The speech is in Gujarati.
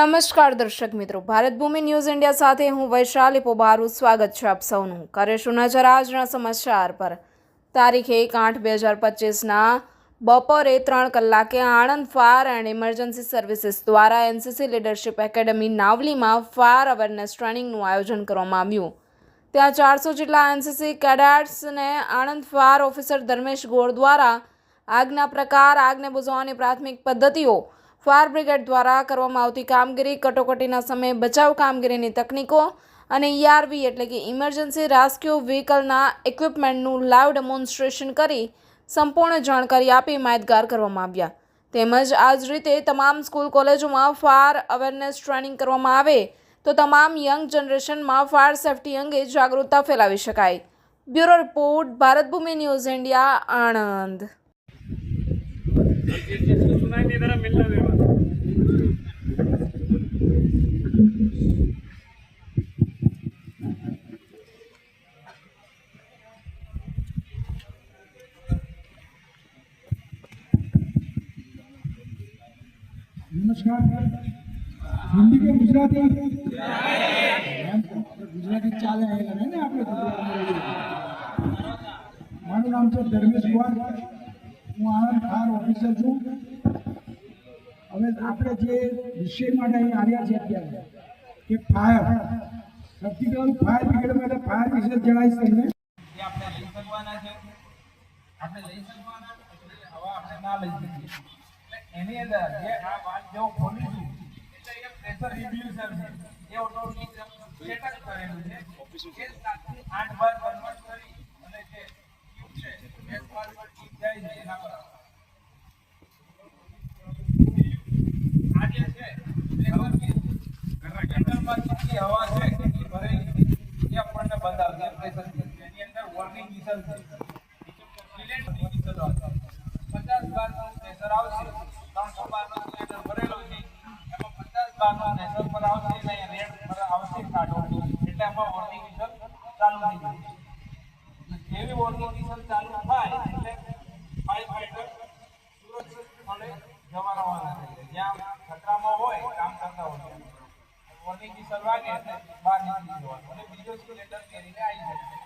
નમસ્કાર દર્શક મિત્રો, ભારત ભૂમિ ન્યૂઝ ઇન્ડિયા સાથે હું વૈશાલી પોબારું સ્વાગત છે આપ સૌનું। કરીશું નજર આજના સમાચાર પર। તારીખ 1/8/2025ના બપોરે 3 કલાકે Anand fire and emergency services દ્વારા એનસીસી લીડરશિપ એકેડમી નાવલીમાં ફાયર અવેરનેસ ટ્રેનિંગનું આયોજન કરવામાં આવ્યું। ત્યાં 400 જેટલા એનસીસી કેડેટ્સને આણંદ ફાયર ઓફિસર ધર્મેશ ગોળ દ્વારા આગના પ્રકાર, આગને બુઝાવવાની પ્રાથમિક પદ્ધતિઓ, ફાયર બ્રિગેડ દ્વારા કરવામાં આવતી કામગીરી, કટોકટીના સમયે બચાવ કામગીરીની તકનીકો અને ઈઆરવી એટલે કે ઇમરજન્સી રેસ્ક્યુ વ્હીકલના ઇક્વિપમેન્ટનું લાઈવ ડેમોન્સ્ટ્રેશન કરી સંપૂર્ણ જાણકારી આપી માહિતગાર કરવામાં આવ્યા। તેમજ આ જ રીતે તમામ સ્કૂલ કોલેજોમાં ફાયર અવેરનેસ ટ્રેનિંગ કરવામાં આવે તો તમામ યંગ જનરેશનમાં ફાયર સેફટી અંગે જાગૃતતા ફેલાવી શકાય। બ્યુરો રિપોર્ટ, ભારત ભૂમિ ન્યૂઝ ઇન્ડિયા, આણંદ। नमस्कार। हिंदी के गुजराती गुजराती चाले है ने આપણે મારું નામ છે ધર્મેશ ગોળ, હું આણંદ ફાયર ઓફિસર છું। હવે આપણે જે વિષય માટે અહીં આવ્યા છે અત્યારે કે ફાયર, સૌથી પહેલું ફાયર બ્રિગેડ માટે ફાયર વિશે જણાવીશ તમને કે આપણે લઈ શકવાના છે, આપણે લઈ શકવાના એટલે હવા આપણે ના લઈ શકીએ। એની અંદર જે આ વાત જેવો ખોલીશું એટલે એ પ્રેશર રિડ્યુસર છે, એ ઓટોમેટિક સેટઅપ કરેલું છે। એ 7 થી 8 બાર કન્વર્ટ કરી અને જે ટ્યુબ છે એ બાર પર ટીપ જાય છે એના પર આ જે છે કંટ્રોલમાં જેટલી હવા છે એટલી ભરેલી એ આપણને બતાવશે પ્રેશર। એની અંદર વોર્નિંગ વિસલ છે, સિલેન્ટ વિસલ આવશે, 50 બારનું પ્રેશર આવશે, 300 બારનો સિલિન્ડર ભરેલો છે, એમાં 50 બારનો પ્રેશર પર આવશે અને રેડ પર આવશે કાઢો, એટલે આમાં વોર્નિંગ વિસલ ચાલુ થઈ જશે। જેવી વોર્નિંગ વિસલ ચાલુ થાય એટલે ફાયર ફાઈટર સુરક્ષિતપણે જવા રવાના થઈ જાય, જ્યાં ખતરામાં હોય કામ કરતા હોય। વોર્નિંગ વિસલ વાગે એટલે બહાર નીકળી જવાનું અને બીજો સિલિન્ડર કેરીને આવી જાય।